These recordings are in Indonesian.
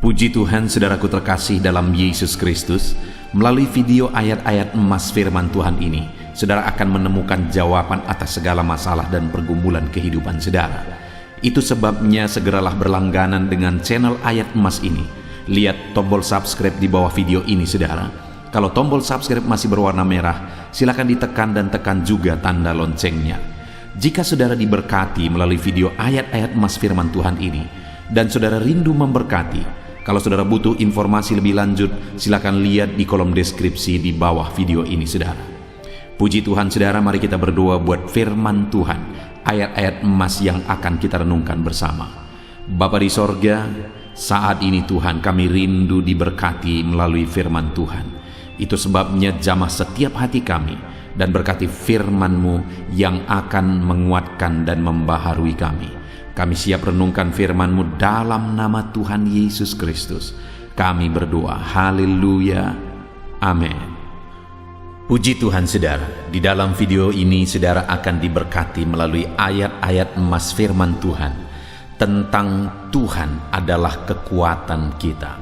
Puji Tuhan, saudaraku terkasih dalam Yesus Kristus. Melalui video ayat-ayat emas firman Tuhan ini, saudara akan menemukan jawaban atas segala masalah dan pergumulan kehidupan saudara. Itu sebabnya segeralah berlangganan dengan channel ayat emas ini. Lihat tombol subscribe di bawah video ini, saudara. Kalau tombol subscribe masih berwarna merah, silakan ditekan dan tekan juga tanda loncengnya. Jika saudara diberkati melalui video ayat-ayat emas firman Tuhan ini, dan saudara rindu memberkati, kalau saudara butuh informasi lebih lanjut, silakan lihat di kolom deskripsi di bawah video ini, saudara. Puji Tuhan, saudara, mari kita berdoa buat firman Tuhan, ayat-ayat emas yang akan kita renungkan bersama. Bapa di sorga, saat ini Tuhan, kami rindu diberkati melalui firman Tuhan. Itu sebabnya jamah setiap hati kami, dan berkati firman-Mu yang akan menguatkan dan membaharui kami. Kami siap renungkan firman-Mu dalam nama Tuhan Yesus Kristus. Kami berdoa, haleluya, amin. Puji Tuhan, saudara. Di dalam video ini saudara akan diberkati melalui ayat-ayat emas firman Tuhan tentang Tuhan adalah kekuatan kita.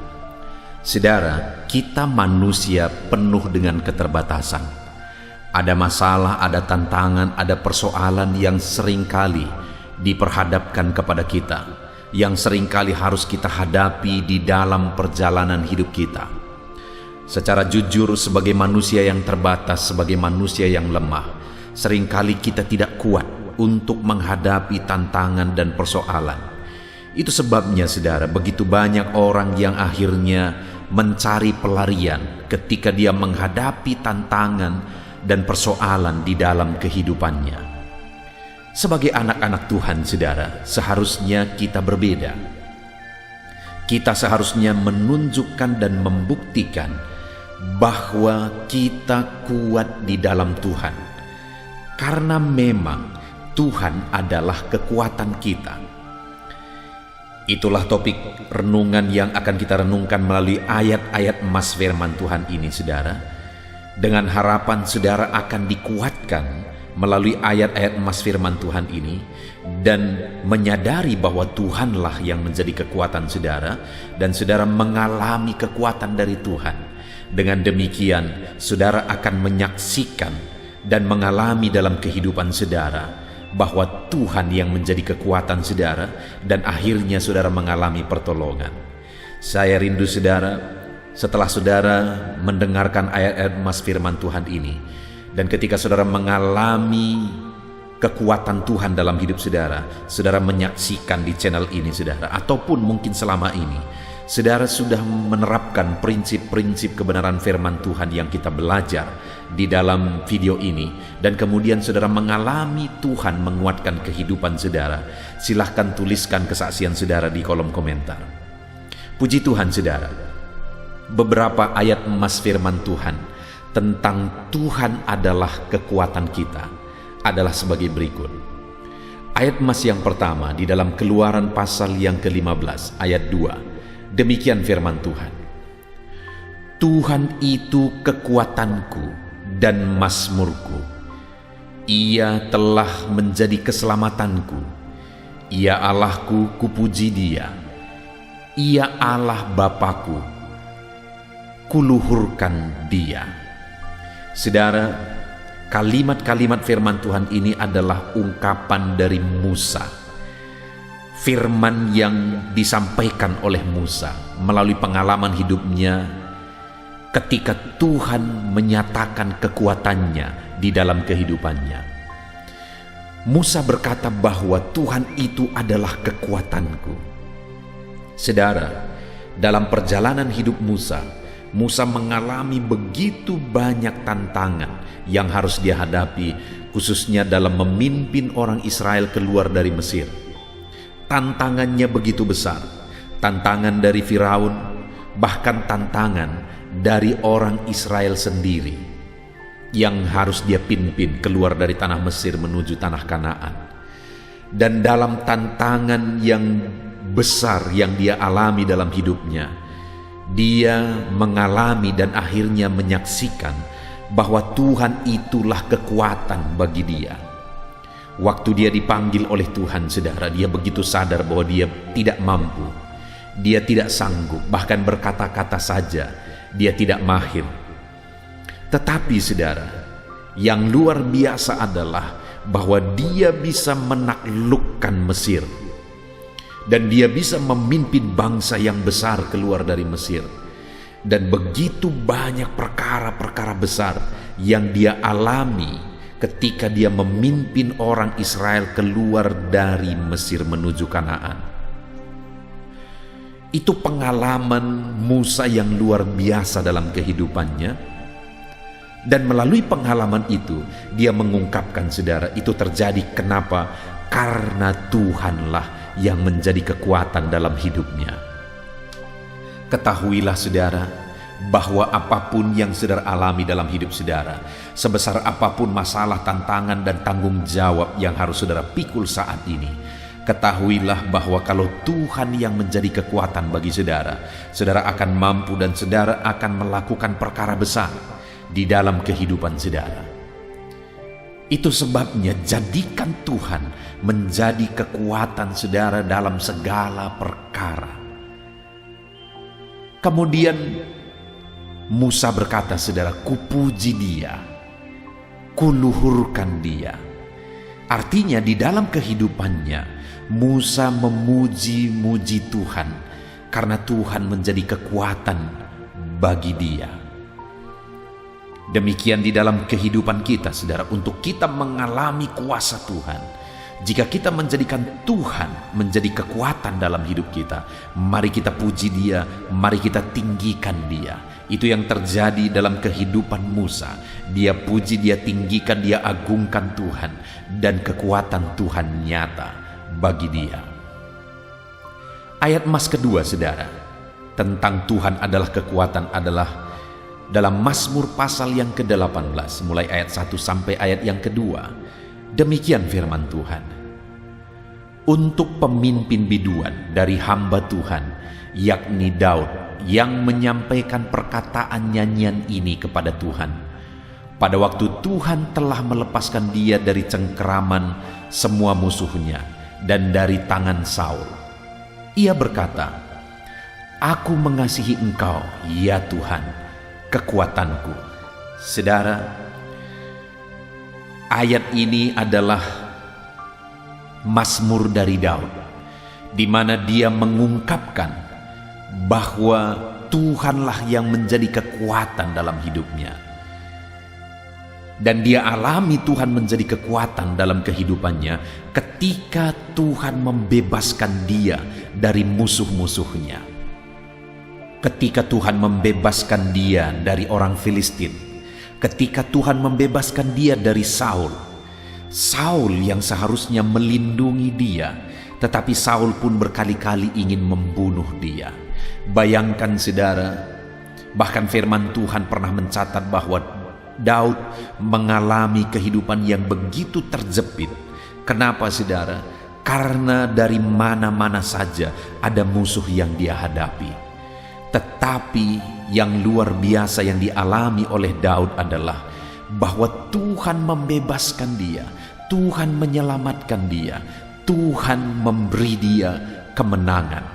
Saudara, kita manusia penuh dengan keterbatasan. Ada masalah, ada tantangan, ada persoalan yang seringkali diperhadapkan kepada kita, yang seringkali harus kita hadapi di dalam perjalanan hidup kita. Secara jujur, sebagai manusia yang terbatas, sebagai manusia yang lemah, seringkali kita tidak kuat untuk menghadapi tantangan dan persoalan. Itu sebabnya, saudara, begitu banyak orang yang akhirnya mencari pelarian ketika dia menghadapi tantangan dan persoalan di dalam kehidupannya. Sebagai anak-anak Tuhan, saudara, seharusnya kita berbeda. Kita seharusnya menunjukkan dan membuktikan bahwa kita kuat di dalam Tuhan. Karena memang Tuhan adalah kekuatan kita. Itulah topik renungan yang akan kita renungkan melalui ayat-ayat emas firman Tuhan ini, saudara. Dengan harapan saudara akan dikuatkan melalui ayat-ayat emas firman Tuhan ini, dan menyadari bahwa Tuhanlah yang menjadi kekuatan saudara, dan saudara mengalami kekuatan dari Tuhan. Dengan demikian, saudara akan menyaksikan dan mengalami dalam kehidupan saudara bahwa Tuhan yang menjadi kekuatan saudara, dan akhirnya saudara mengalami pertolongan. Saya rindu, saudara, setelah saudara mendengarkan ayat-ayat emas firman Tuhan ini, dan ketika saudara mengalami kekuatan Tuhan dalam hidup saudara, saudara menyaksikan di channel ini, saudara, ataupun mungkin selama ini, saudara sudah menerapkan prinsip-prinsip kebenaran firman Tuhan yang kita belajar di dalam video ini, dan kemudian saudara mengalami Tuhan menguatkan kehidupan saudara, silahkan tuliskan kesaksian saudara di kolom komentar. Puji Tuhan, saudara. Beberapa ayat emas firman Tuhan tentang Tuhan adalah kekuatan kita adalah sebagai berikut. Ayat emas yang pertama di dalam Keluaran pasal yang ke-15 ayat 2. Demikian firman Tuhan. Tuhan itu kekuatanku dan mazmurku. Ia telah menjadi keselamatanku. Ia Allahku, kupuji Dia. Ia Allah Bapakku, kuluhurkan Dia. Saudara, kalimat-kalimat firman Tuhan ini adalah ungkapan dari Musa. Firman yang disampaikan oleh Musa melalui pengalaman hidupnya ketika Tuhan menyatakan kekuatannya di dalam kehidupannya. Musa berkata bahwa Tuhan itu adalah kekuatanku. Saudara, dalam perjalanan hidup Musa mengalami begitu banyak tantangan yang harus dia hadapi, khususnya dalam memimpin orang Israel keluar dari Mesir. Tantangannya begitu besar, tantangan dari Firaun, bahkan tantangan dari orang Israel sendiri yang harus dia pimpin keluar dari tanah Mesir menuju tanah Kanaan. Dan dalam tantangan yang besar yang dia alami dalam hidupnya, dia mengalami dan akhirnya menyaksikan bahwa Tuhan itulah kekuatan bagi dia. Waktu dia dipanggil oleh Tuhan, saudara, dia begitu sadar bahwa dia tidak mampu. Dia tidak sanggup, bahkan berkata-kata saja dia tidak mahir. Tetapi saudara, yang luar biasa adalah bahwa dia bisa menaklukkan Mesir. Dan dia bisa memimpin bangsa yang besar keluar dari Mesir. Dan begitu banyak perkara-perkara besar yang dia alami ketika dia memimpin orang Israel keluar dari Mesir menuju Kanaan. Itu pengalaman Musa yang luar biasa dalam kehidupannya. Dan melalui pengalaman itu, dia mengungkapkan, saudara, itu terjadi kenapa? Karena Tuhanlah yang menjadi kekuatan dalam hidupnya. Ketahuilah saudara, bahwa apapun yang saudara alami dalam hidup saudara, sebesar apapun masalah, tantangan, dan tanggung jawab yang harus saudara pikul saat ini, ketahuilah bahwa kalau Tuhan yang menjadi kekuatan bagi saudara, saudara akan mampu dan saudara akan melakukan perkara besar di dalam kehidupan saudara. Itu sebabnya jadikan Tuhan menjadi kekuatan saudara dalam segala perkara. Kemudian Musa berkata, saudara, kupuji dia, kuluhurkan dia. Artinya di dalam kehidupannya Musa memuji-muji Tuhan karena Tuhan menjadi kekuatan bagi dia. Demikian di dalam kehidupan kita, saudara, untuk kita mengalami kuasa Tuhan. Jika kita menjadikan Tuhan menjadi kekuatan dalam hidup kita, mari kita puji dia, mari kita tinggikan dia. Itu yang terjadi dalam kehidupan Musa. Dia puji, dia tinggikan, dia agungkan Tuhan, dan kekuatan Tuhan nyata bagi dia. Ayat emas kedua, saudara, tentang Tuhan adalah kekuatan adalah dalam Mazmur pasal yang ke-18, mulai ayat 1 sampai ayat yang kedua. Demikian firman Tuhan. Untuk pemimpin biduan dari hamba Tuhan, yakni Daud, yang menyampaikan perkataan nyanyian ini kepada Tuhan, pada waktu Tuhan telah melepaskan dia dari cengkeraman semua musuhnya dan dari tangan Saul. Ia berkata, "Aku mengasihi Engkau, ya Tuhan, kekuatanku." Saudara, ayat ini adalah Mazmur dari Daud, di mana dia mengungkapkan bahwa Tuhanlah yang menjadi kekuatan dalam hidupnya. Dan dia alami Tuhan menjadi kekuatan dalam kehidupannya ketika Tuhan membebaskan dia dari musuh-musuhnya. Ketika Tuhan membebaskan dia dari orang Filistin, ketika Tuhan membebaskan dia dari Saul yang seharusnya melindungi dia, tetapi Saul pun berkali-kali ingin membunuh dia. Bayangkan saudara, bahkan firman Tuhan pernah mencatat bahwa Daud mengalami kehidupan yang begitu terjepit. Kenapa saudara? Karena dari mana-mana saja ada musuh yang dia hadapi. Tetapi yang luar biasa yang dialami oleh Daud adalah bahwa Tuhan membebaskan dia, Tuhan menyelamatkan dia, Tuhan memberi dia kemenangan.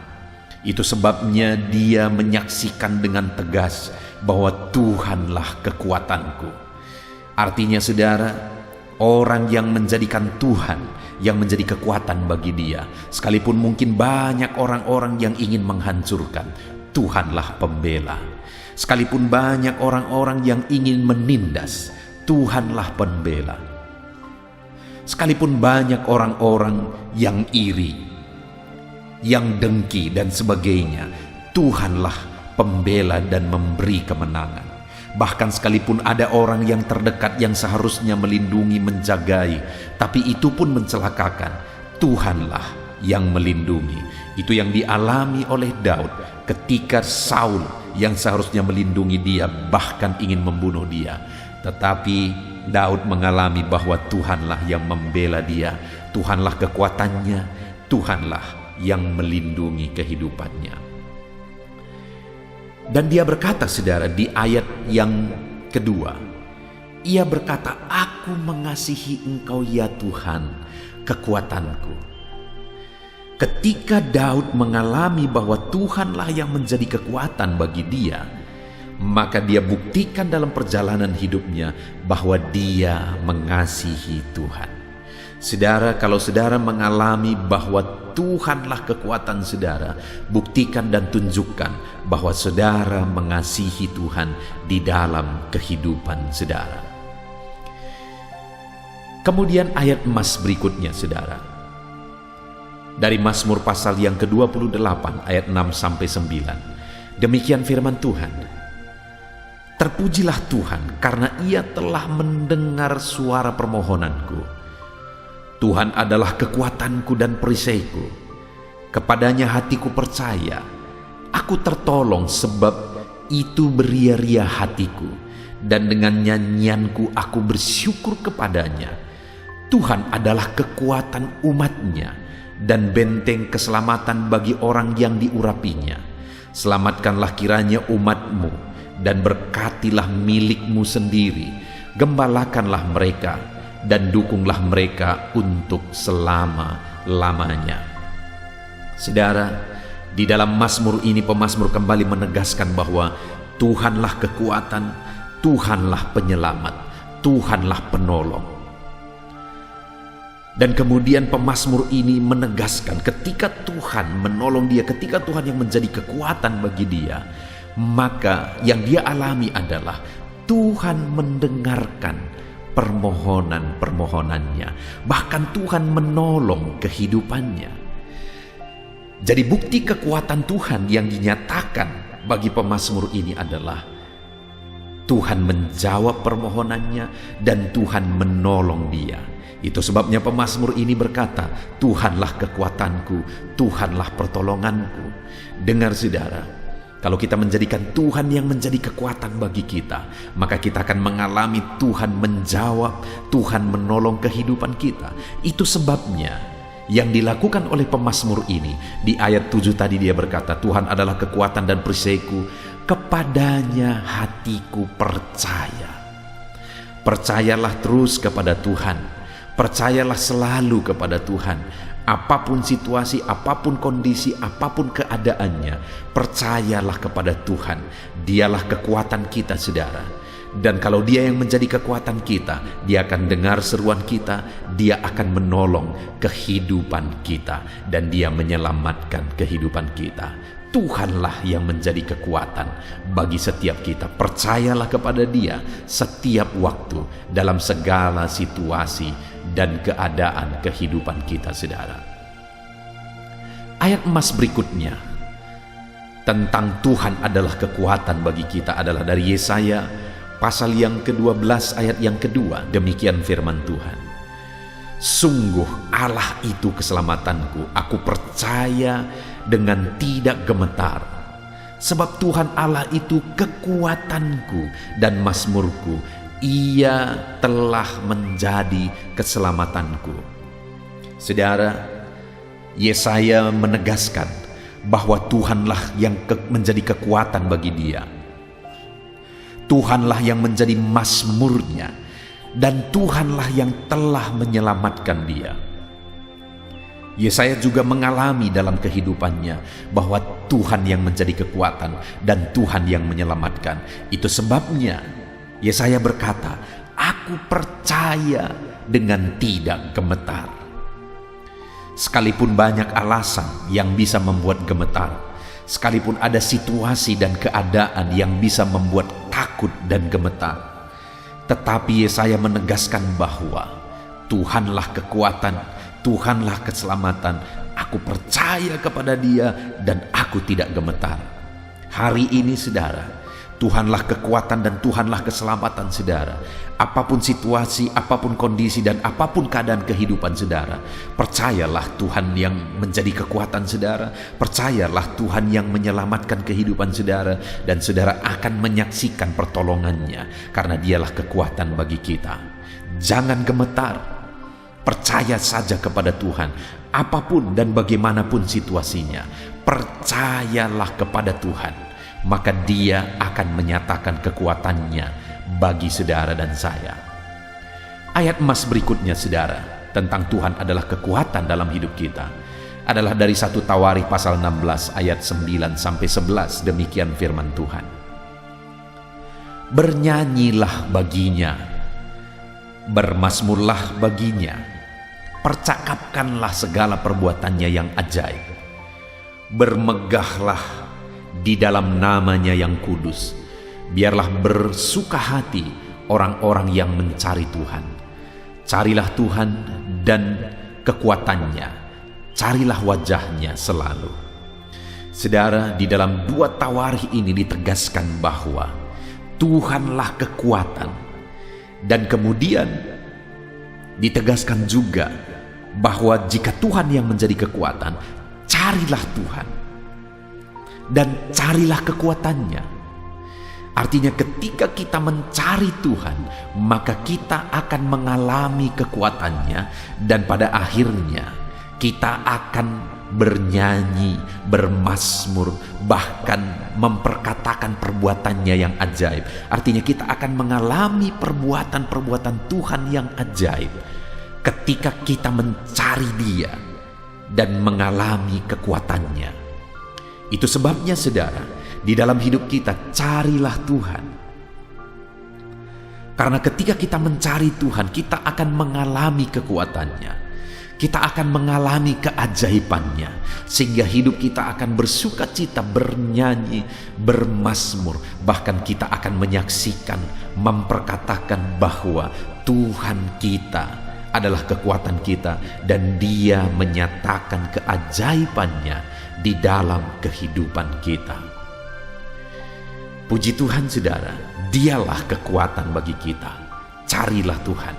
Itu sebabnya dia menyaksikan dengan tegas bahwa Tuhanlah kekuatanku. Artinya saudara, orang yang menjadikan Tuhan yang menjadi kekuatan bagi dia, sekalipun mungkin banyak orang-orang yang ingin menghancurkan, Tuhanlah pembela. Sekalipun banyak orang-orang yang ingin menindas, Tuhanlah pembela. Sekalipun banyak orang-orang yang iri, yang dengki dan sebagainya, Tuhanlah pembela dan memberi kemenangan. Bahkan sekalipun ada orang yang terdekat yang seharusnya melindungi, menjagai, tapi itu pun mencelakakan, Tuhanlah yang melindungi. Itu yang dialami oleh Daud ketika Saul yang seharusnya melindungi dia bahkan ingin membunuh dia. Tetapi Daud mengalami bahwa Tuhanlah yang membela dia, Tuhanlah kekuatannya, Tuhanlah yang melindungi kehidupannya. Dan dia berkata saudara di ayat yang kedua, ia berkata, "Aku mengasihi Engkau ya Tuhan, kekuatanku." Ketika Daud mengalami bahwa Tuhanlah yang menjadi kekuatan bagi dia, maka dia buktikan dalam perjalanan hidupnya bahwa dia mengasihi Tuhan. Saudara, kalau saudara mengalami bahwa Tuhanlah kekuatan saudara, buktikan dan tunjukkan bahwa saudara mengasihi Tuhan di dalam kehidupan saudara. Kemudian ayat emas berikutnya, saudara. Dari Mazmur pasal yang ke-28 ayat 6-9. Demikian firman Tuhan. Terpujilah Tuhan karena Ia telah mendengar suara permohonanku. Tuhan adalah kekuatanku dan perisaiku. Kepadanya hatiku percaya. Aku tertolong sebab itu beria-ria hatiku. Dan dengan nyanyianku aku bersyukur kepadanya. Tuhan adalah kekuatan umatnya dan benteng keselamatan bagi orang yang diurapinya. Selamatkanlah kiranya umatmu dan berkatilah milikmu sendiri. Gembalakanlah mereka dan dukunglah mereka untuk selama-lamanya. Saudara, di dalam Mazmur ini pemazmur kembali menegaskan bahwa Tuhanlah kekuatan, Tuhanlah penyelamat, Tuhanlah penolong. Dan kemudian pemazmur ini menegaskan ketika Tuhan menolong dia, ketika Tuhan yang menjadi kekuatan bagi dia, maka yang dia alami adalah Tuhan mendengarkan permohonan-permohonannya. Bahkan Tuhan menolong kehidupannya. Jadi bukti kekuatan Tuhan yang dinyatakan bagi pemazmur ini adalah Tuhan menjawab permohonannya dan Tuhan menolong dia. Itu sebabnya pemazmur ini berkata, Tuhanlah kekuatanku, Tuhanlah pertolonganku. Dengar saudara, kalau kita menjadikan Tuhan yang menjadi kekuatan bagi kita, maka kita akan mengalami Tuhan menjawab, Tuhan menolong kehidupan kita. Itu sebabnya yang dilakukan oleh pemazmur ini, di ayat 7 tadi dia berkata, Tuhan adalah kekuatan dan perisaiku, kepadanya hatiku percaya. Percayalah terus kepada Tuhan. Percayalah selalu kepada Tuhan. Apapun situasi, apapun kondisi, apapun keadaannya, percayalah kepada Tuhan. Dialah kekuatan kita, saudara. Dan kalau Dia yang menjadi kekuatan kita, Dia akan dengar seruan kita, Dia akan menolong kehidupan kita, dan Dia menyelamatkan kehidupan kita. Tuhanlah yang menjadi kekuatan bagi setiap kita. Percayalah kepada Dia setiap waktu dalam segala situasi dan keadaan kehidupan kita, saudara. Ayat emas berikutnya tentang Tuhan adalah kekuatan bagi kita adalah dari Yesaya pasal yang ke-12 ayat yang kedua. Demikian firman Tuhan. Sungguh Allah itu keselamatanku, aku percaya dengan tidak gemetar. Sebab Tuhan Allah itu kekuatanku dan mazmurku, Ia telah menjadi keselamatanku. Saudara, Yesaya menegaskan bahwa Tuhanlah yang menjadi kekuatan bagi dia. Tuhanlah yang menjadi mazmurnya, dan Tuhanlah yang telah menyelamatkan dia. Yesaya juga mengalami dalam kehidupannya bahwa Tuhan yang menjadi kekuatan dan Tuhan yang menyelamatkan. Itu sebabnya Yesaya berkata, aku percaya dengan tidak gemetar. Sekalipun banyak alasan yang bisa membuat gemetar, sekalipun ada situasi dan keadaan yang bisa membuat takut dan gemetar, tetapi Yesaya menegaskan bahwa Tuhanlah kekuatan, Tuhanlah keselamatan. Aku percaya kepada Dia dan aku tidak gemetar. Hari ini, saudara, Tuhanlah kekuatan dan Tuhanlah keselamatan saudara. Apapun situasi, apapun kondisi, dan apapun keadaan kehidupan saudara, percayalah Tuhan yang menjadi kekuatan saudara. Percayalah Tuhan yang menyelamatkan kehidupan saudara, dan saudara akan menyaksikan pertolongannya, karena Dialah kekuatan bagi kita. Jangan gemetar, percaya saja kepada Tuhan. Apapun dan bagaimanapun situasinya, percayalah kepada Tuhan, maka Dia akan menyatakan kekuatannya bagi saudara dan saya. Ayat emas berikutnya, saudara, tentang Tuhan adalah kekuatan dalam hidup kita adalah dari 1 Tawarikh pasal 16 ayat 9 sampai 11. Demikian firman Tuhan. Bernyanyilah baginya, bermazmurlah baginya, percakapkanlah segala perbuatannya yang ajaib. Bermegahlah di dalam namanya yang kudus. Biarlah bersuka hati orang-orang yang mencari Tuhan. Carilah Tuhan dan kekuatannya, carilah wajahnya selalu. Saudara, di dalam 2 Tawarikh ini ditegaskan bahwa Tuhanlah kekuatan. Dan kemudian ditegaskan juga bahwa jika Tuhan yang menjadi kekuatan, carilah Tuhan dan carilah kekuatannya. Artinya ketika kita mencari Tuhan, maka kita akan mengalami kekuatannya, dan pada akhirnya kita akan bernyanyi, bermazmur, bahkan memperkatakan perbuatannya yang ajaib. Artinya kita akan mengalami perbuatan-perbuatan Tuhan yang ajaib ketika kita mencari Dia dan mengalami kekuatannya. Itu sebabnya saudara, di dalam hidup kita carilah Tuhan. Karena ketika kita mencari Tuhan, kita akan mengalami kekuatannya. Kita akan mengalami keajaibannya, sehingga hidup kita akan bersuka cita, bernyanyi, bermazmur. Bahkan kita akan menyaksikan, memperkatakan bahwa Tuhan kita adalah kekuatan kita, dan Dia menyatakan keajaibannya di dalam kehidupan kita. Puji Tuhan saudara, Dialah kekuatan bagi kita. Carilah Tuhan.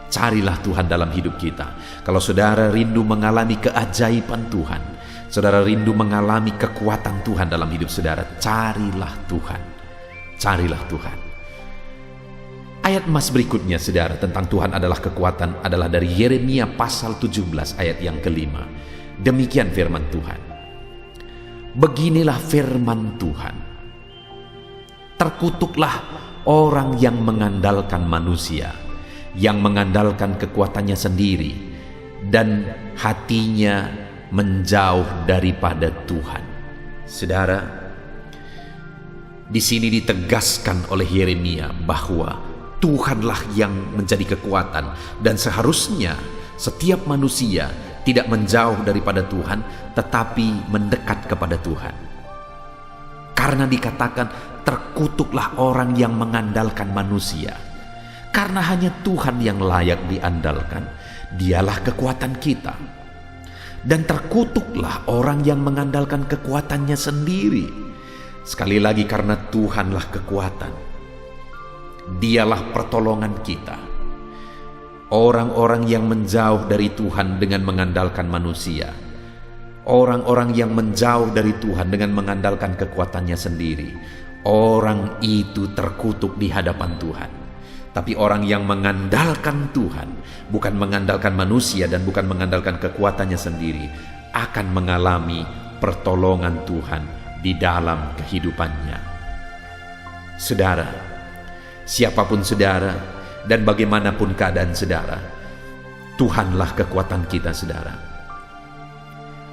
Carilah Tuhan dalam hidup kita. Kalau saudara rindu mengalami keajaiban Tuhan, saudara rindu mengalami kekuatan Tuhan dalam hidup saudara, carilah Tuhan. Carilah Tuhan. Ayat emas berikutnya saudara tentang Tuhan adalah kekuatan adalah dari Yeremia pasal 17 ayat yang kelima. Demikian firman Tuhan. Beginilah firman Tuhan. Terkutuklah orang yang mengandalkan manusia, yang mengandalkan kekuatannya sendiri, dan hatinya menjauh daripada Tuhan. Saudara, di sini ditegaskan oleh Yeremia bahwa Tuhanlah yang menjadi kekuatan, dan seharusnya setiap manusia tidak menjauh daripada Tuhan, tetapi mendekat kepada Tuhan. Karena dikatakan terkutuklah orang yang mengandalkan manusia. Karena hanya Tuhan yang layak diandalkan, Dialah kekuatan kita. Dan terkutuklah orang yang mengandalkan kekuatannya sendiri. Sekali lagi, karena Tuhanlah kekuatan, Dialah pertolongan kita. Orang-orang yang menjauh dari Tuhan dengan mengandalkan manusia, orang-orang yang menjauh dari Tuhan dengan mengandalkan kekuatannya sendiri, orang itu terkutuk di hadapan Tuhan. Tapi orang yang mengandalkan Tuhan, bukan mengandalkan manusia dan bukan mengandalkan kekuatannya sendiri, akan mengalami pertolongan Tuhan di dalam kehidupannya. Saudara, siapapun saudara dan bagaimanapun keadaan saudara, Tuhanlah kekuatan kita saudara.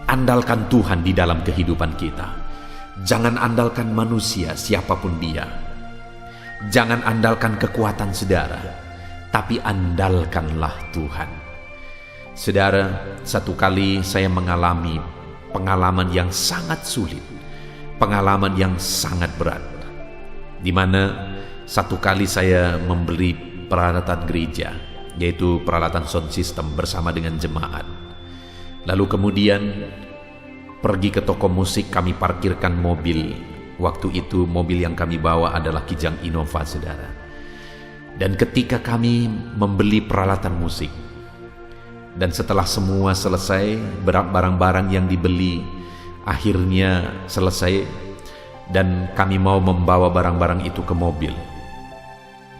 Andalkan Tuhan di dalam kehidupan kita. Jangan andalkan manusia siapapun dia. Jangan andalkan kekuatan saudara, tapi andalkanlah Tuhan. Saudara, satu kali saya mengalami pengalaman yang sangat sulit, pengalaman yang sangat berat, di mana satu kali saya membeli peralatan gereja, yaitu peralatan sound system bersama dengan jemaat. Lalu kemudian pergi ke toko musik, kami parkirkan mobil. Waktu itu mobil yang kami bawa adalah Kijang Innova saudara. Dan ketika kami membeli peralatan musik, dan setelah semua selesai, barang-barang yang dibeli akhirnya selesai, dan kami mau membawa barang-barang itu ke mobil.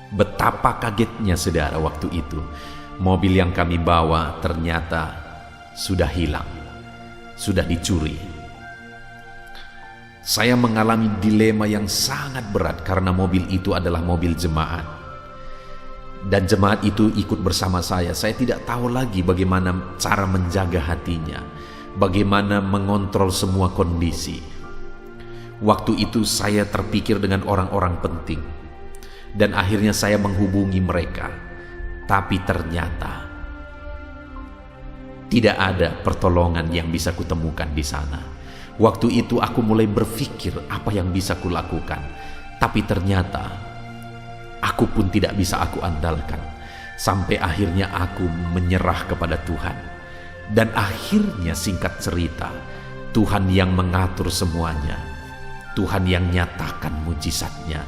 Betapa kagetnya saudara waktu itu, mobil yang kami bawa ternyata sudah hilang, sudah dicuri. Saya mengalami dilema yang sangat berat karena mobil itu adalah mobil jemaat. Dan jemaat itu ikut bersama saya. Saya tidak tahu lagi bagaimana cara menjaga hatinya. bagaimana mengontrol semua kondisi. Waktu itu saya terpikir dengan orang-orang penting, dan akhirnya saya menghubungi mereka, tapi ternyata tidak ada pertolongan yang bisa kutemukan di sana. Waktu itu aku mulai berpikir apa yang bisa kulakukan, tapi ternyata aku pun tidak bisa aku andalkan. Sampai akhirnya aku menyerah kepada Tuhan. Dan akhirnya singkat cerita, Tuhan yang mengatur semuanya, Tuhan yang nyatakan mujizatnya.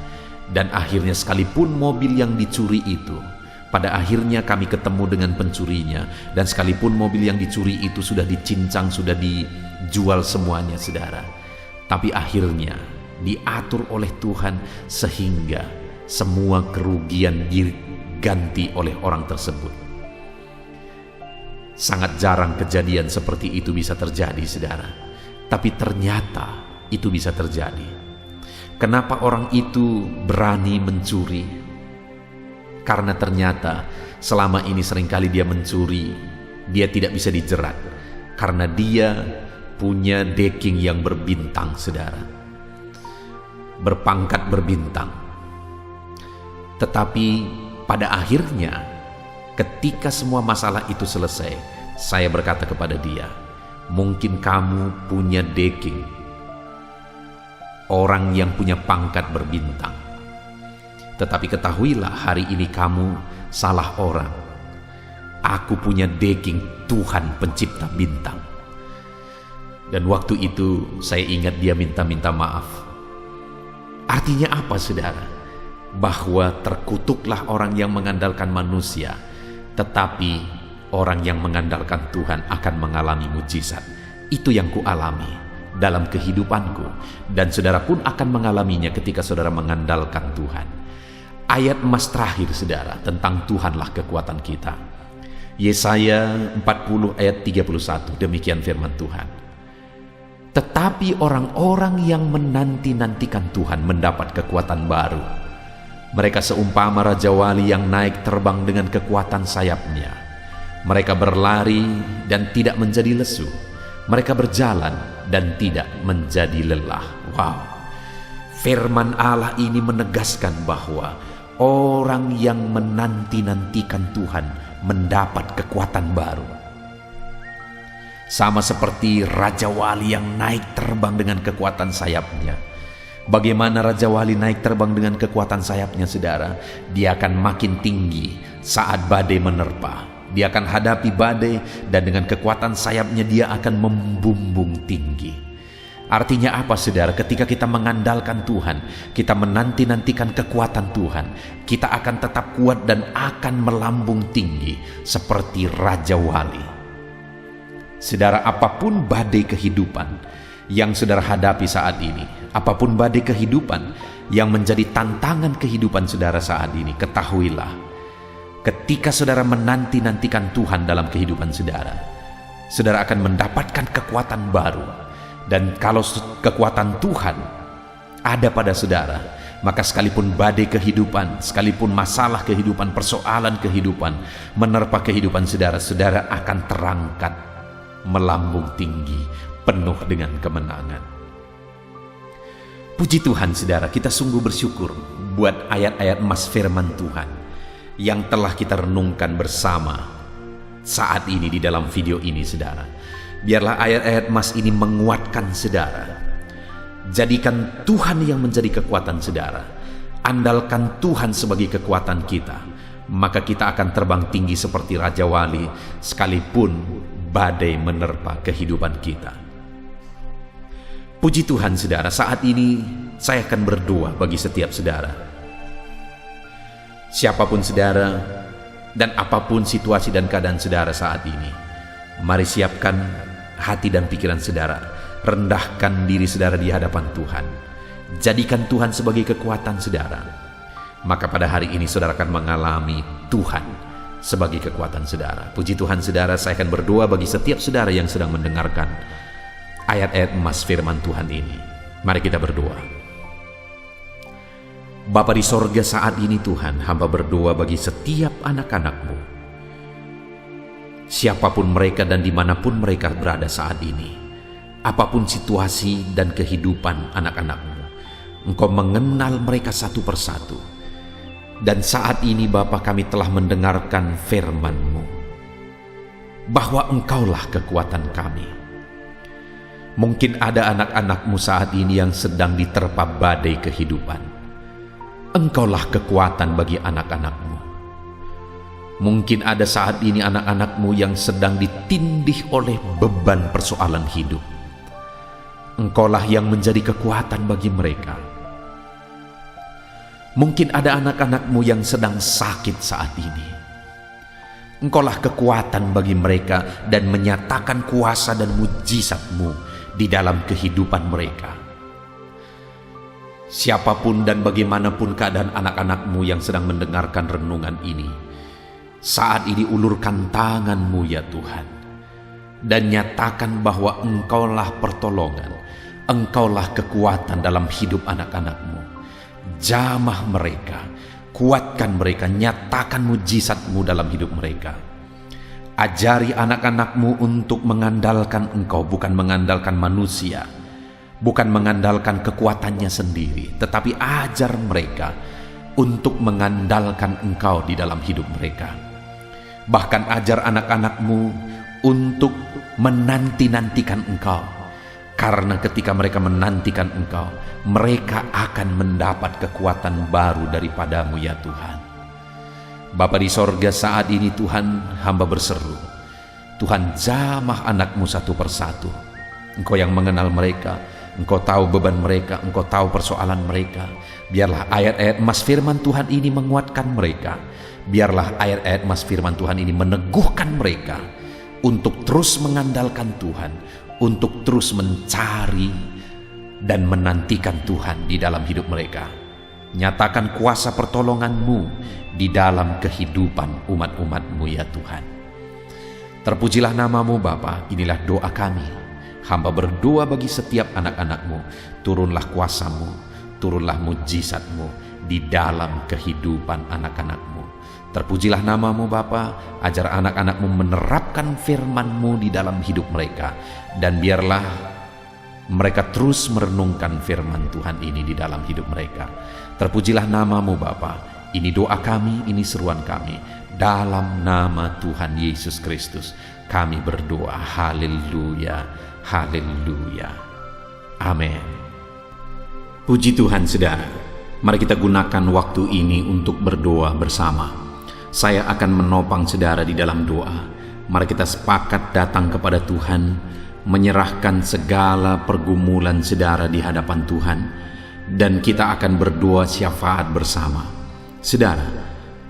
Dan akhirnya sekalipun mobil yang dicuri itu, pada akhirnya kami ketemu dengan pencurinya. Dan sekalipun mobil yang dicuri itu sudah dicincang, sudah dijual semuanya, saudara, tapi akhirnya diatur oleh Tuhan sehingga semua kerugian diganti oleh orang tersebut. Sangat jarang kejadian seperti itu bisa terjadi, saudara, tapi ternyata itu bisa terjadi. Kenapa orang itu berani mencuri? Karena ternyata selama ini seringkali dia mencuri, dia tidak bisa dijerat karena dia punya deking yang berbintang, saudara, berpangkat berbintang. Tetapi pada akhirnya ketika semua masalah itu selesai, saya berkata kepada dia, mungkin kamu punya deking orang yang punya pangkat berbintang, tetapi ketahuilah hari ini kamu salah orang. Aku punya deking Tuhan pencipta bintang. Dan waktu itu saya ingat dia minta maaf. Artinya apa, saudara? Bahwa terkutuklah orang yang mengandalkan manusia, tetapi orang yang mengandalkan Tuhan akan mengalami mujizat. Itu yang kualami dalam kehidupanku, dan saudara pun akan mengalaminya ketika saudara mengandalkan Tuhan. Ayat emas terakhir, saudara, tentang Tuhanlah kekuatan kita. Yesaya 40 ayat 31, demikian firman Tuhan. Tetapi orang-orang yang menanti-nantikan Tuhan mendapat kekuatan baru. Mereka seumpama Raja Wali yang naik terbang dengan kekuatan sayapnya. Mereka berlari dan tidak menjadi lesu. Mereka berjalan dan tidak menjadi lelah. Wow. Firman Allah ini menegaskan bahwa orang yang menanti-nantikan Tuhan mendapat kekuatan baru. Sama seperti Raja Wali yang naik terbang dengan kekuatan sayapnya. Bagaimana Raja Wali naik terbang dengan kekuatan sayapnya, saudara? Dia akan makin tinggi saat badai menerpa. Dia akan hadapi badai dan dengan kekuatan sayapnya dia akan membumbung tinggi. Artinya apa, saudara? Ketika kita mengandalkan Tuhan, kita menanti-nantikan kekuatan Tuhan, kita akan tetap kuat dan akan melambung tinggi seperti Raja Wali. Saudara, apapun badai kehidupan yang saudara hadapi saat ini, apapun badai kehidupan yang menjadi tantangan kehidupan saudara saat ini, ketahuilah, ketika saudara menanti-nantikan Tuhan dalam kehidupan saudara, saudara akan mendapatkan kekuatan baru. Dan kalau kekuatan Tuhan ada pada saudara, maka sekalipun badai kehidupan, sekalipun masalah kehidupan, persoalan kehidupan menerpa kehidupan saudara, saudara akan terangkat melambung tinggi, penuh dengan kemenangan. Puji Tuhan, saudara, kita sungguh bersyukur buat ayat-ayat emas firman Tuhan yang telah kita renungkan bersama saat ini di dalam video ini, saudara. Biarlah ayat-ayat emas ini menguatkan saudara. Jadikan Tuhan yang menjadi kekuatan saudara. Andalkan Tuhan sebagai kekuatan kita, maka kita akan terbang tinggi seperti Raja Wali sekalipun badai menerpa kehidupan kita. Puji Tuhan, saudara, saat ini saya akan berdoa bagi setiap saudara. Siapapun saudara dan apapun situasi dan keadaan saudara saat ini, mari siapkan hati dan pikiran saudara, rendahkan diri saudara di hadapan Tuhan. Jadikan Tuhan sebagai kekuatan saudara. Maka pada hari ini saudara akan mengalami Tuhan sebagai kekuatan saudara. Puji Tuhan, saudara, saya akan berdoa bagi setiap saudara yang sedang mendengarkan ayat-ayat emas firman Tuhan ini. Mari kita berdoa. Bapa di sorga, saat ini Tuhan, hamba berdoa bagi setiap anak-anak-Mu. Siapapun mereka dan dimanapun mereka berada saat ini, apapun situasi dan kehidupan anak-anak-Mu, Engkau mengenal mereka satu persatu. Dan saat ini Bapa, kami telah mendengarkan firman-Mu, bahwa Engkaulah kekuatan kami. Mungkin ada anak-anak-Mu saat ini yang sedang diterpa badai kehidupan. Engkaulah kekuatan bagi anak-anak-Mu. Mungkin ada saat ini anak-anak-Mu yang sedang ditindih oleh beban persoalan hidup. Engkaulah yang menjadi kekuatan bagi mereka. Mungkin ada anak-anak-Mu yang sedang sakit saat ini. Engkaulah kekuatan bagi mereka dan menyatakan kuasa dan mujizat-Mu di dalam kehidupan mereka. Siapapun dan bagaimanapun keadaan anak-anak-Mu yang sedang mendengarkan renungan ini, saat ini ulurkan tangan-Mu ya Tuhan, dan nyatakan bahwa Engkaulah pertolongan, Engkaulah kekuatan dalam hidup anak-anak-Mu. Jamah mereka, kuatkan mereka, nyatakan mujizat-Mu dalam hidup mereka. Ajari anak-anak-Mu untuk mengandalkan Engkau, bukan mengandalkan manusia, bukan mengandalkan kekuatannya sendiri, tetapi ajar mereka untuk mengandalkan Engkau di dalam hidup mereka. Bahkan ajar anak-anak-Mu untuk menanti-nantikan Engkau, karena ketika mereka menantikan Engkau, mereka akan mendapat kekuatan baru daripada-Mu ya Tuhan. Bapa di sorga, saat ini Tuhan, hamba berseru, Tuhan jamah anak-Mu satu persatu. Engkau yang mengenal mereka, Engkau tahu beban mereka, Engkau tahu persoalan mereka. Biarlah ayat-ayat emas firman Tuhan ini menguatkan mereka. Biarlah ayat-ayat emas firman Tuhan ini meneguhkan mereka untuk terus mengandalkan Tuhan, untuk terus mencari dan menantikan Tuhan di dalam hidup mereka. Nyatakan kuasa pertolongan-Mu di dalam kehidupan umat-umat-Mu ya Tuhan. Terpujilah nama-Mu Bapa, inilah doa kami. Hamba berdoa bagi setiap anak-anak-Mu, turunlah kuasa-Mu, turunlah mujizat-Mu di dalam kehidupan anak-anak-Mu. Terpujilah nama-Mu Bapa, ajar anak-anak-Mu menerapkan firman-Mu di dalam hidup mereka, dan biarlah mereka terus merenungkan firman Tuhan ini di dalam hidup mereka. Terpujilah nama-Mu Bapa, ini doa kami, ini seruan kami, dalam nama Tuhan Yesus Kristus kami berdoa. Haleluya, haleluya, amin. Puji Tuhan saudara, mari kita gunakan waktu ini untuk berdoa bersama. Saya akan menopang saudara di dalam doa. Mari kita sepakat datang kepada Tuhan, menyerahkan segala pergumulan saudara di hadapan Tuhan, dan kita akan berdoa syafaat bersama. Saudara,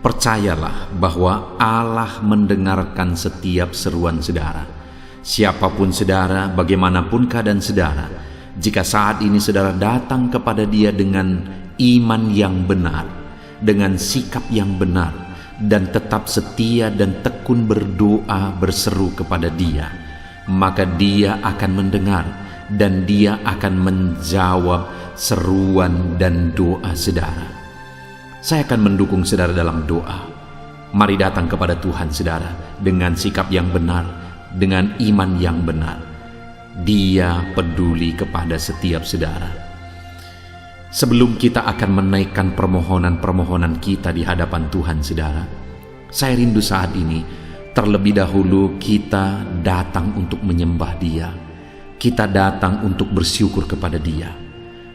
percayalah bahwa Allah mendengarkan setiap seruan saudara. Siapapun saudara, bagaimanapun keadaan saudara, jika saat ini saudara datang kepada Dia dengan iman yang benar, dengan sikap yang benar, dan tetap setia dan tekun berdoa berseru kepada Dia, maka Dia akan mendengar dan Dia akan menjawab seruan dan doa saudara. Saya akan mendukung saudara dalam doa. Mari datang kepada Tuhan saudara dengan sikap yang benar, dengan iman yang benar. Dia peduli kepada setiap saudara. Sebelum kita akan menaikkan permohonan-permohonan kita di hadapan Tuhan saudara, saya rindu saat ini terlebih dahulu kita datang untuk menyembah Dia. Kita datang untuk bersyukur kepada Dia.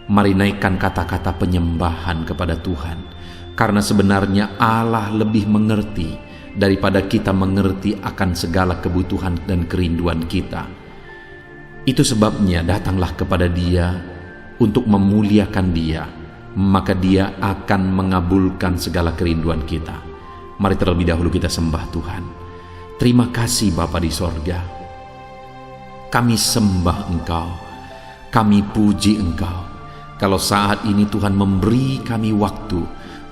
Mari naikkan kata-kata penyembahan kepada Tuhan, karena sebenarnya Allah lebih mengerti daripada kita mengerti akan segala kebutuhan dan kerinduan kita. Itu sebabnya datanglah kepada Dia untuk memuliakan Dia, maka Dia akan mengabulkan segala kerinduan kita. Mari terlebih dahulu kita sembah Tuhan. Terima kasih Bapa di sorga. Kami sembah Engkau, kami puji Engkau. Kalau saat ini Tuhan memberi kami waktu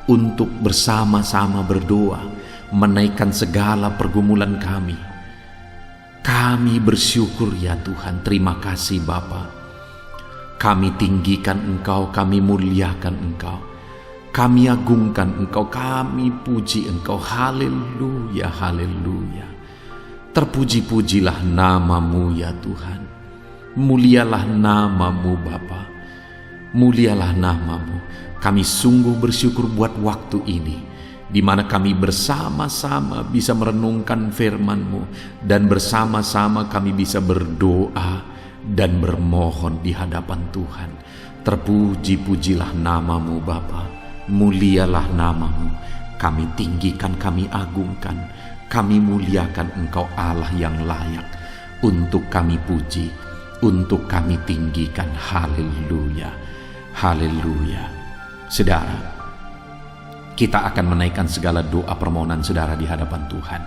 untuk bersama-sama berdoa, menaikkan segala pergumulan kami. Kami bersyukur ya Tuhan, terima kasih Bapa. Kami tinggikan Engkau, kami muliakan Engkau, kami agungkan Engkau, kami puji Engkau. Haleluya, haleluya. Terpuji-pujilah nama-Mu ya Tuhan. Mulialah nama-Mu Bapa. Mulialah nama-Mu. Kami sungguh bersyukur buat waktu ini, di mana kami bersama-sama bisa merenungkan firman-Mu, dan bersama-sama kami bisa berdoa dan bermohon di hadapan Tuhan. Terpuji-pujilah nama-Mu Bapa. Mulialah nama-Mu. Kami tinggikan, kami agungkan, kami muliakan Engkau Allah yang layak untuk kami puji, untuk kami tinggikan. Haleluya, haleluya. Saudara, kita akan menaikkan segala doa permohonan saudara di hadapan Tuhan.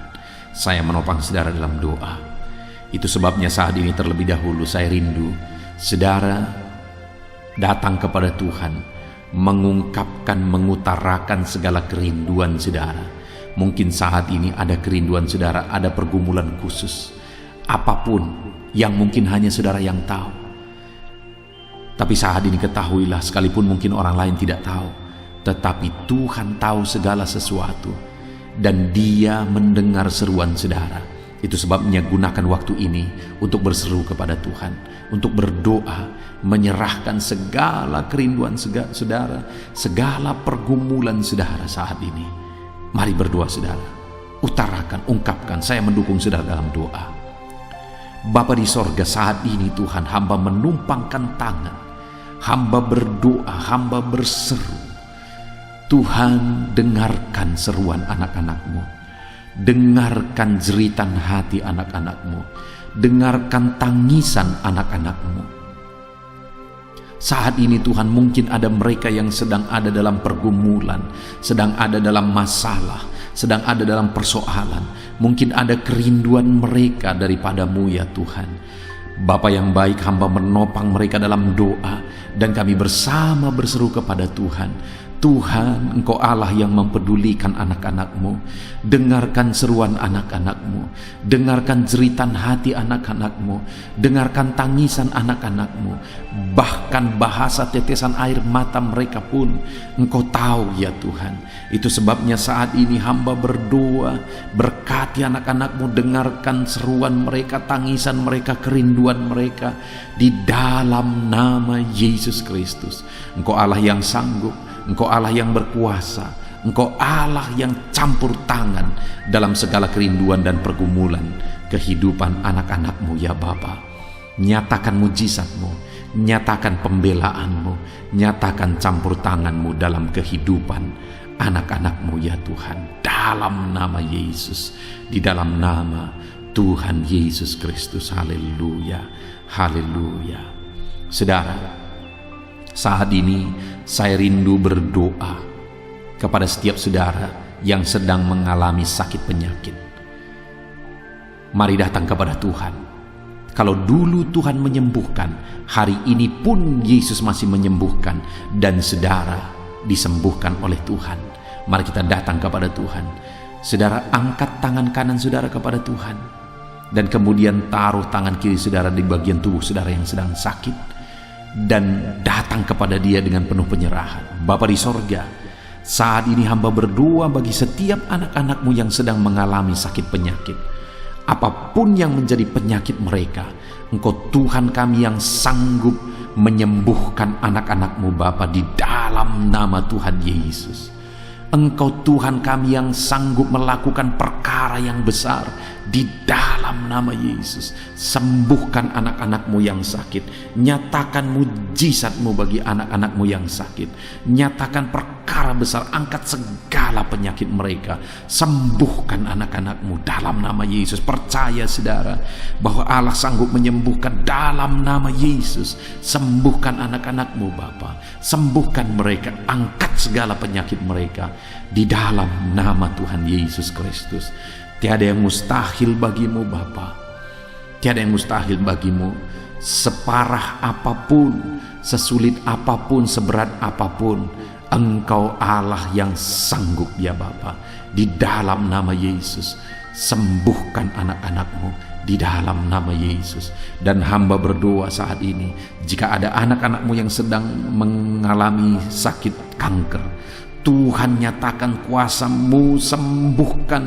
Saya menopang saudara dalam doa. Itu sebabnya saat ini terlebih dahulu saya rindu saudara datang kepada Tuhan, mengungkapkan, mengutarakan segala kerinduan saudara. Mungkin saat ini ada kerinduan saudara, ada pergumulan khusus, apapun yang mungkin hanya saudara yang tahu. Tapi saat ini ketahuilah, sekalipun mungkin orang lain tidak tahu, tetapi Tuhan tahu segala sesuatu, dan Dia mendengar seruan saudara. Itu sebabnya gunakan waktu ini untuk berseru kepada Tuhan, untuk berdoa, menyerahkan segala kerinduan saudara, segala pergumulan saudara saat ini. Mari berdoa saudara, utarakan, ungkapkan. Saya mendukung saudara dalam doa. Bapa di sorga, saat ini Tuhan, hamba menumpangkan tangan, hamba berdoa, hamba berseru. Tuhan, dengarkan seruan anak-anak-Mu. Dengarkan jeritan hati anak-anak-Mu. Dengarkan tangisan anak-anak-Mu. Saat ini Tuhan, mungkin ada mereka yang sedang ada dalam pergumulan, sedang ada dalam masalah, sedang ada dalam persoalan. Mungkin ada kerinduan mereka daripada-Mu ya Tuhan. Bapa yang baik, hamba menopang mereka dalam doa, dan kami bersama berseru kepada Tuhan. Tuhan, Engkau Allah yang mempedulikan anak-anak-Mu. Dengarkan seruan anak-anak-Mu. Dengarkan jeritan hati anak-anak-Mu. Dengarkan tangisan anak-anak-Mu. Bahkan bahasa tetesan air mata mereka pun Engkau tahu ya Tuhan. Itu sebabnya saat ini hamba berdoa, berkati anak-anak-Mu. Dengarkan seruan mereka, tangisan mereka, kerinduan mereka, di dalam nama Yesus Kristus. Engkau Allah yang sanggup, Engkau Allah yang berkuasa, Engkau Allah yang campur tangan dalam segala kerinduan dan pergumulan kehidupan anak-anak-Mu ya Bapa. Nyatakan mujizat-Mu, nyatakan pembelaan-Mu, nyatakan campur tangan-Mu dalam kehidupan anak-anak-Mu ya Tuhan. Dalam nama Yesus, di dalam nama Tuhan Yesus Kristus. Haleluya, haleluya. Saudara, saat ini saya rindu berdoa kepada setiap saudara yang sedang mengalami sakit penyakit. Mari datang kepada Tuhan. Kalau dulu Tuhan menyembuhkan, hari ini pun Yesus masih menyembuhkan, dan saudara disembuhkan oleh Tuhan. Mari kita datang kepada Tuhan. Saudara, angkat tangan kanan saudara kepada Tuhan, dan kemudian taruh tangan kiri saudara di bagian tubuh saudara yang sedang sakit, dan datang kepada Dia dengan penuh penyerahan. Bapa di sorga, saat ini hamba berdoa bagi setiap anak-anak-Mu yang sedang mengalami sakit penyakit. Apapun yang menjadi penyakit mereka, Engkau Tuhan kami yang sanggup menyembuhkan anak-anak-Mu Bapa, di dalam nama Tuhan Yesus. Engkau Tuhan kami yang sanggup melakukan perkara yang besar, di dalam nama Yesus. Sembuhkan anak-anak-Mu yang sakit. Nyatakan mujizat-Mu bagi anak-anak-Mu yang sakit. Nyatakan perkara besar. Angkat segala penyakit mereka. Sembuhkan anak-anak-Mu dalam nama Yesus. Percaya saudara bahwa Allah sanggup menyembuhkan dalam nama Yesus. Sembuhkan anak-anak-Mu Bapa. Sembuhkan mereka. Angkat segala penyakit mereka di dalam nama Tuhan Yesus Kristus. Tiada yang mustahil bagimu Bapa. Tiada yang mustahil bagimu. Separah apapun, sesulit apapun, seberat apapun, Engkau Allah yang sanggup ya Bapa. Di dalam nama Yesus, sembuhkan anak-anak-Mu di dalam nama Yesus. Dan hamba berdoa saat ini, jika ada anak-anak-Mu yang sedang mengalami sakit kanker, Tuhan nyatakan kuasa-Mu, sembuhkan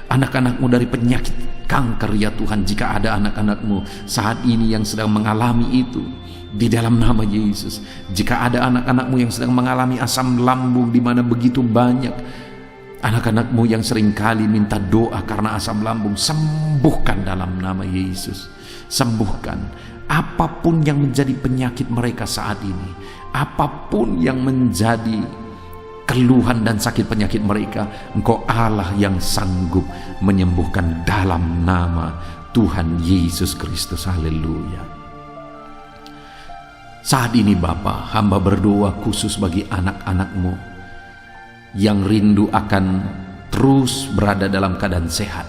anak-anak-Mu dari penyakit kanker ya Tuhan, jika ada anak-anak-Mu saat ini yang sedang mengalami itu, di dalam nama Yesus. Jika ada anak-anak-Mu yang sedang mengalami asam lambung, di mana begitu banyak anak-anak-Mu yang seringkali minta doa karena asam lambung, sembuhkan dalam nama Yesus. Sembuhkan apapun yang menjadi penyakit mereka saat ini, apapun yang menjadi keluhan dan sakit penyakit mereka, Engkau Allah yang sanggup menyembuhkan dalam nama Tuhan Yesus Kristus. Haleluya. Saat ini Bapa, hamba berdoa khusus bagi anak-anak-Mu yang rindu akan terus berada dalam keadaan sehat.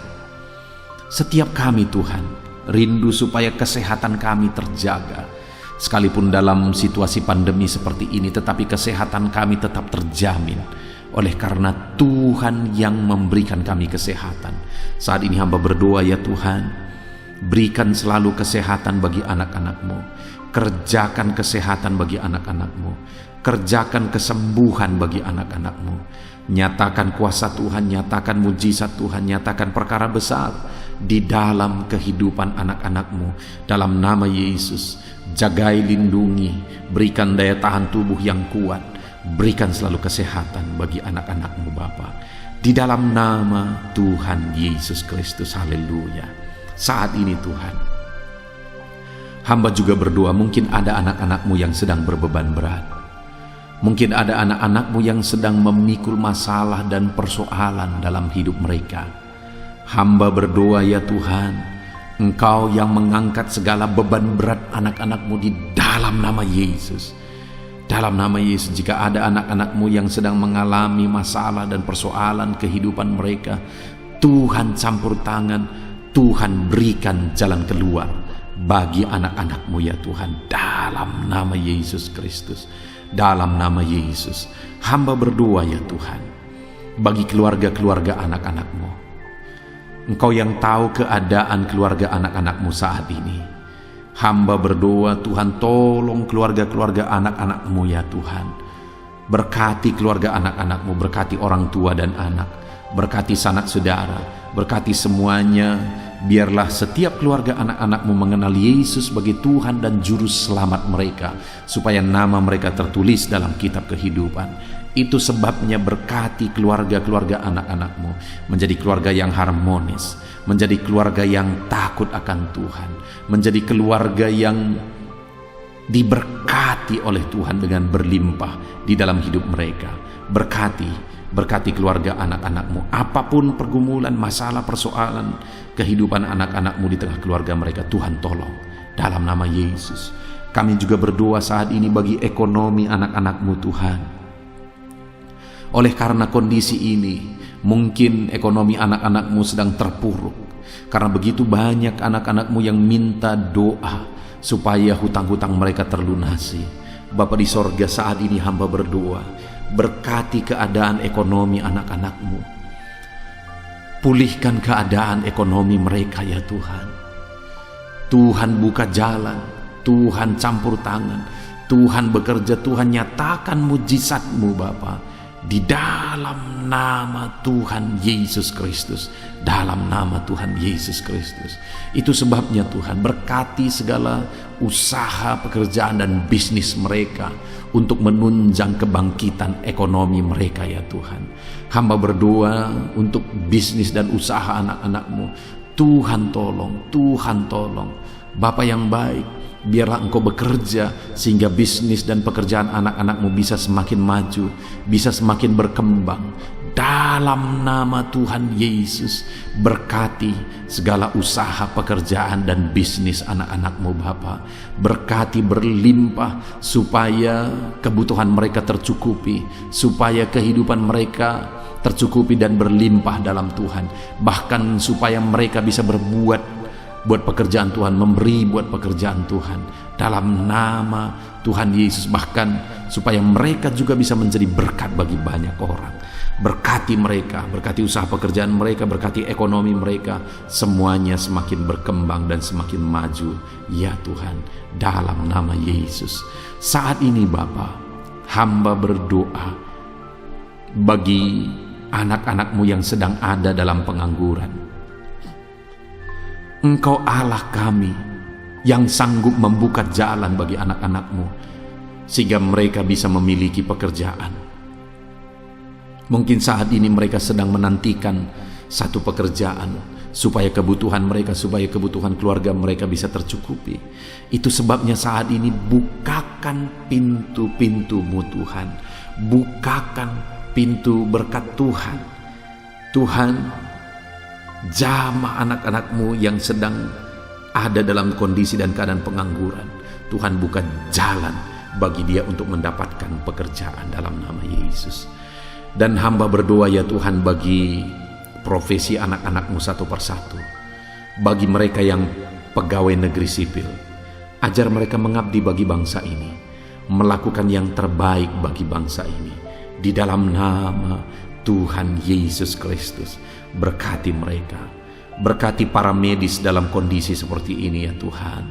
Setiap kami Tuhan rindu supaya kesehatan kami terjaga. Sekalipun dalam situasi pandemi seperti ini, tetapi kesehatan kami tetap terjamin oleh karena Tuhan yang memberikan kami kesehatan. Saat ini hamba berdoa ya Tuhan, berikan selalu kesehatan bagi anak-anak-Mu. Kerjakan kesehatan bagi anak-anak-Mu. Kerjakan kesembuhan bagi anak-anak-Mu. Nyatakan kuasa Tuhan, nyatakan mujizat Tuhan, nyatakan perkara besar di dalam kehidupan anak-anak-Mu. Dalam nama Yesus, jagai, lindungi, berikan daya tahan tubuh yang kuat, berikan selalu kesehatan bagi anak-anak-Mu Bapa. Di dalam nama Tuhan Yesus Kristus, haleluya. Saat ini Tuhan, hamba juga berdoa, mungkin ada anak-anak-Mu yang sedang berbeban berat. Mungkin ada anak-anak-Mu yang sedang memikul masalah dan persoalan dalam hidup mereka. Hamba berdoa ya Tuhan, Engkau yang mengangkat segala beban berat anak-anak-Mu di dalam nama Yesus. Dalam nama Yesus, jika ada anak-anak-Mu yang sedang mengalami masalah dan persoalan kehidupan mereka, Tuhan campur tangan, Tuhan berikan jalan keluar bagi anak-anak-Mu ya Tuhan. Dalam nama Yesus Kristus, dalam nama Yesus, hamba berdoa ya Tuhan, bagi keluarga-keluarga anak-anak-Mu. Engkau yang tahu keadaan keluarga anak-anak-Mu saat ini. Hamba berdoa Tuhan, tolong keluarga-keluarga anak-anak-Mu ya Tuhan. Berkati keluarga anak-anak-Mu, berkati orang tua dan anak, berkati sanak saudara, berkati semuanya. Biarlah setiap keluarga anak-anak-Mu mengenal Yesus sebagai Tuhan dan Juru Selamat mereka, supaya nama mereka tertulis dalam kitab kehidupan. Itu sebabnya berkati keluarga-keluarga anak-anak-Mu menjadi keluarga yang harmonis, menjadi keluarga yang takut akan Tuhan, menjadi keluarga yang diberkati oleh Tuhan dengan berlimpah di dalam hidup mereka. Berkati keluarga anak-anak-Mu, apapun pergumulan, masalah, persoalan kehidupan anak-anak-Mu di tengah keluarga mereka, Tuhan tolong dalam nama Yesus. Kami juga berdoa saat ini bagi ekonomi anak-anak-Mu Tuhan. Oleh karena kondisi ini, mungkin ekonomi anak-anak-Mu sedang terpuruk, karena begitu banyak anak-anak-Mu yang minta doa supaya hutang-hutang mereka terlunasi. Bapa di sorga, saat ini hamba berdoa, berkati keadaan ekonomi anak-anak-Mu. Pulihkan keadaan ekonomi mereka ya Tuhan. Tuhan buka jalan, Tuhan campur tangan, Tuhan bekerja, Tuhan nyatakan mujizat-Mu Bapa. Di dalam nama Tuhan Yesus Kristus, dalam nama Tuhan Yesus Kristus. Itu sebabnya Tuhan, berkati segala usaha, pekerjaan dan bisnis mereka untuk menunjang kebangkitan ekonomi mereka ya Tuhan. Hamba berdoa untuk bisnis dan usaha anak-anak-Mu. Tuhan tolong, Tuhan tolong. Bapa yang baik, biarlah Engkau bekerja sehingga bisnis dan pekerjaan anak-anak-Mu bisa semakin maju, bisa semakin berkembang. Dalam nama Tuhan Yesus, berkati segala usaha, pekerjaan dan bisnis anak-anak-Mu Bapa. Berkati berlimpah supaya kebutuhan mereka tercukupi, supaya kehidupan mereka tercukupi dan berlimpah dalam Tuhan. Bahkan supaya mereka bisa berbuat buat pekerjaan Tuhan, memberi buat pekerjaan Tuhan dalam nama Tuhan Yesus. Bahkan supaya mereka juga bisa menjadi berkat bagi banyak orang. Berkati mereka, berkati usaha pekerjaan mereka, berkati ekonomi mereka, semuanya semakin berkembang dan semakin maju ya Tuhan, dalam nama Yesus. Saat ini Bapa, hamba berdoa bagi anak-anak-Mu yang sedang ada dalam pengangguran. Engkau Allah kami yang sanggup membuka jalan bagi anak-anak-Mu sehingga mereka bisa memiliki pekerjaan. Mungkin saat ini mereka sedang menantikan satu pekerjaan supaya kebutuhan mereka, supaya kebutuhan keluarga mereka bisa tercukupi. Itu sebabnya saat ini bukakan pintu-pintu-Mu Tuhan. Bukakan pintu berkat Tuhan. Tuhan, jamah anak-anak-Mu yang sedang ada dalam kondisi dan keadaan pengangguran. Tuhan buka jalan bagi dia untuk mendapatkan pekerjaan dalam nama Yesus. Dan hamba berdoa ya Tuhan bagi profesi anak-anak-Mu satu persatu. Bagi mereka yang pegawai negeri sipil, ajar mereka mengabdi bagi bangsa ini, melakukan yang terbaik bagi bangsa ini. Di dalam nama Tuhan Yesus Kristus, berkati mereka. Berkati para medis dalam kondisi seperti ini ya Tuhan.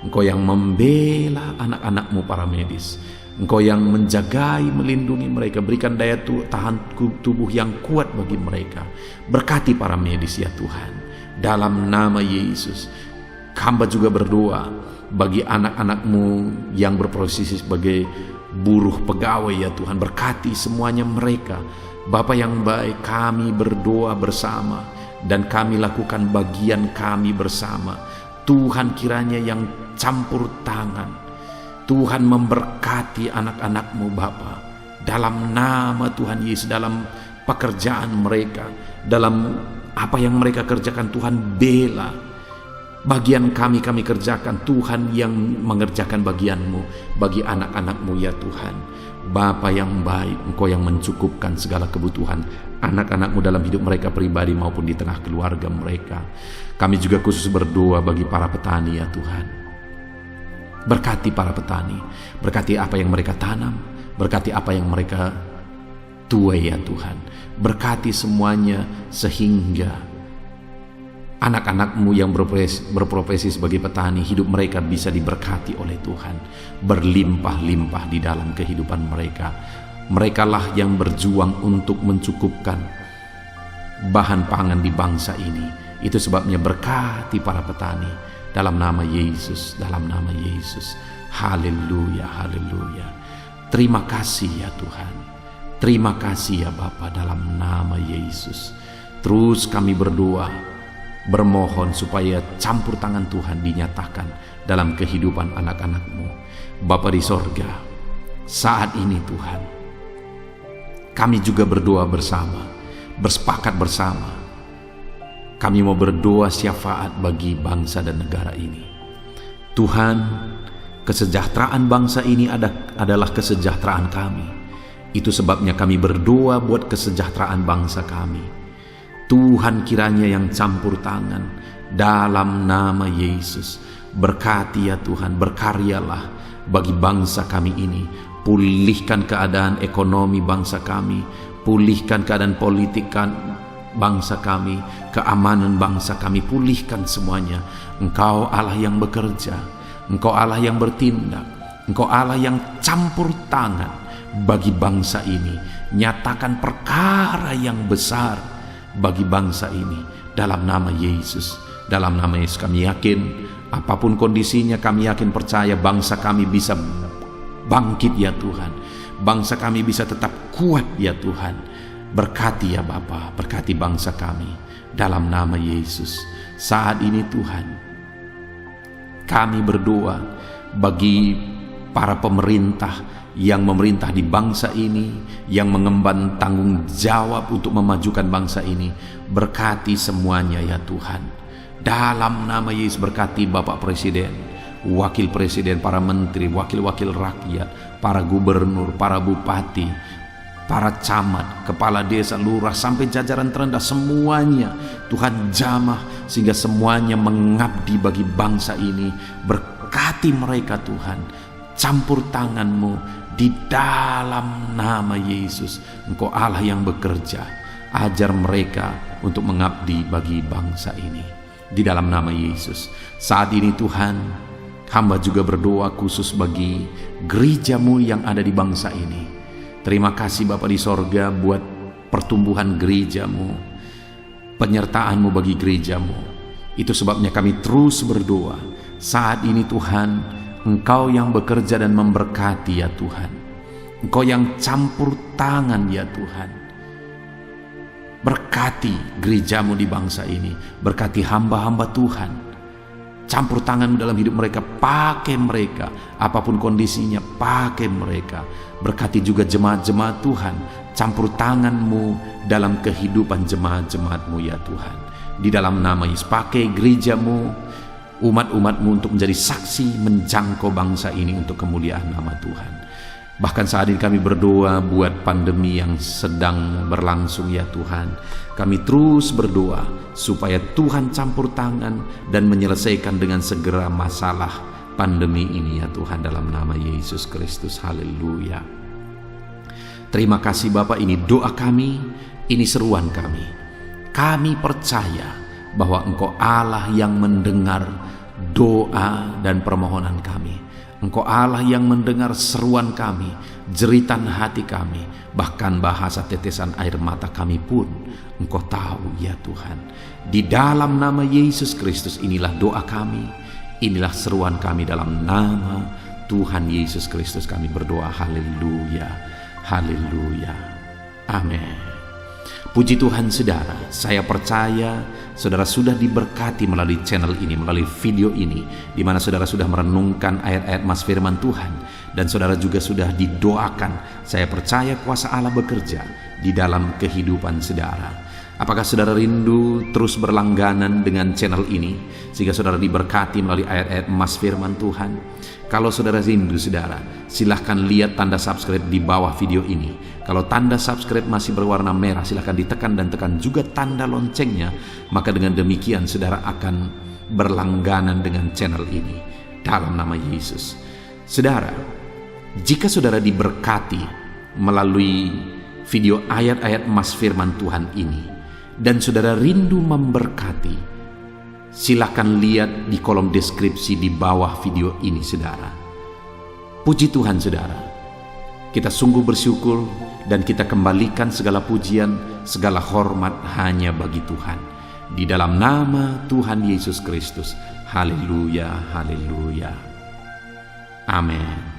Engkau yang membela anak-anak-Mu para medis. Engkau yang menjagai, melindungi mereka. Berikan daya tahan tubuh yang kuat bagi mereka. Berkati para medis ya Tuhan. Dalam nama Yesus, hamba juga berdoa bagi anak-anak-Mu yang berprofesi sebagai buruh pegawai ya Tuhan. Berkati semuanya mereka. Bapa yang baik, kami berdoa bersama dan kami lakukan bagian kami bersama. Tuhan kiranya yang campur tangan. Tuhan memberkati anak-anak-Mu Bapa. Dalam nama Tuhan Yesus, dalam pekerjaan mereka, dalam apa yang mereka kerjakan, Tuhan bela. Bagian kami kerjakan, Tuhan yang mengerjakan bagian-Mu bagi anak-anak-Mu ya Tuhan. Bapa yang baik, Engkau yang mencukupkan segala kebutuhan anak-anak-Mu dalam hidup mereka pribadi maupun di tengah keluarga mereka. Kami juga khusus berdoa bagi para petani ya Tuhan. Berkati para petani, berkati apa yang mereka tanam, berkati apa yang mereka tuai ya Tuhan. Berkati semuanya sehingga anak-anak-Mu yang berprofesi sebagai petani, hidup mereka bisa diberkati oleh Tuhan, berlimpah-limpah di dalam kehidupan mereka. Merekalah yang berjuang untuk mencukupkan bahan pangan di bangsa ini. Itu sebabnya berkati para petani. Dalam nama Yesus, dalam nama Yesus. Haleluya, haleluya. Terima kasih ya Tuhan. Terima kasih ya Bapa, dalam nama Yesus. Terus kami berdoa, bermohon supaya campur tangan Tuhan dinyatakan dalam kehidupan anak-anak-Mu. Bapa di sorga, saat ini Tuhan, kami juga berdoa bersama, bersepakat bersama. Kami mau berdoa syafaat bagi bangsa dan negara ini. Tuhan, kesejahteraan bangsa ini adalah kesejahteraan kami. Itu sebabnya kami berdoa buat kesejahteraan bangsa kami. Tuhan kiranya yang campur tangan dalam nama Yesus. Berkati ya Tuhan, berkaryalah bagi bangsa kami ini. Pulihkan keadaan ekonomi bangsa kami, pulihkan keadaan politik bangsa kami, keamanan bangsa kami, pulihkan semuanya. Engkau Allah yang bekerja, Engkau Allah yang bertindak, Engkau Allah yang campur tangan bagi bangsa ini. Nyatakan perkara yang besar bagi bangsa ini dalam nama Yesus. Dalam nama Yesus kami yakin, apapun kondisinya kami yakin percaya bangsa kami bisa bangkit ya Tuhan. Bangsa kami bisa tetap kuat ya Tuhan. Berkati ya Bapa, berkati bangsa kami dalam nama Yesus. Saat ini Tuhan, kami berdoa bagi para pemerintah yang memerintah di bangsa ini, yang mengemban tanggung jawab untuk memajukan bangsa ini. Berkati semuanya ya Tuhan. Dalam nama Yesus berkati Bapak Presiden, Wakil Presiden, para menteri, wakil-wakil rakyat, para gubernur, para bupati, para camat, kepala desa, lurah, sampai jajaran terendah, semuanya Tuhan jamah sehingga semuanya mengabdi bagi bangsa ini. Berkati mereka Tuhan, campur tangan-Mu di dalam nama Yesus. Engkau Allah yang bekerja, ajar mereka untuk mengabdi bagi bangsa ini di dalam nama Yesus. Saat ini Tuhan, hamba juga berdoa khusus bagi gereja-Mu yang ada di bangsa ini. Terima kasih Bapa di sorga buat pertumbuhan gereja-Mu, penyertaan-Mu bagi gereja-Mu. Itu sebabnya kami terus berdoa. Saat ini Tuhan, Engkau yang bekerja dan memberkati ya Tuhan. Engkau yang campur tangan ya Tuhan. Berkati gerejamu di bangsa ini. Berkati hamba-hamba Tuhan. Campur tangan dalam hidup mereka, pakai mereka. Apapun kondisinya, pakai mereka. Berkati juga jemaat-jemaat Tuhan. Campur tangan-Mu dalam kehidupan jemaat-jemaat-Mu ya Tuhan. Di dalam nama Yesus, pakai gereja-Mu, umat-umat-Mu untuk menjadi saksi menjangkau bangsa ini untuk kemuliaan nama Tuhan. Bahkan saat ini kami berdoa buat pandemi yang sedang berlangsung ya Tuhan. Kami terus berdoa supaya Tuhan campur tangan dan menyelesaikan dengan segera masalah pandemi ini ya Tuhan, dalam nama Yesus Kristus. Haleluya. Terima kasih Bapa, ini doa kami, ini seruan kami. Kami percaya bahwa Engkau Allah yang mendengar doa dan permohonan kami. Engkau Allah yang mendengar seruan kami, jeritan hati kami, bahkan bahasa tetesan air mata kami pun Engkau tahu ya Tuhan. Di dalam nama Yesus Kristus inilah doa kami, inilah seruan kami, dalam nama Tuhan Yesus Kristus kami berdoa. Haleluya, haleluya, amin. Puji Tuhan saudara, saya percaya saudara sudah diberkati melalui channel ini, melalui video ini, di mana saudara sudah merenungkan ayat-ayat mas firman Tuhan, dan saudara juga sudah didoakan. Saya percaya kuasa Allah bekerja di dalam kehidupan saudara. Apakah saudara rindu terus berlangganan dengan channel ini sehingga saudara diberkati melalui ayat-ayat mas firman Tuhan? Kalau saudara rindu saudara, silahkan lihat tanda subscribe di bawah video ini. Kalau tanda subscribe masih berwarna merah, silahkan ditekan dan tekan juga tanda loncengnya. Maka dengan demikian saudara akan berlangganan dengan channel ini dalam nama Yesus. Saudara, jika saudara diberkati melalui video ayat-ayat mas firman Tuhan ini dan saudara rindu memberkati, silakan lihat di kolom deskripsi di bawah video ini saudara. Puji Tuhan saudara, kita sungguh bersyukur dan kita kembalikan segala pujian, segala hormat hanya bagi Tuhan. Di dalam nama Tuhan Yesus Kristus. Haleluya, haleluya. Amin.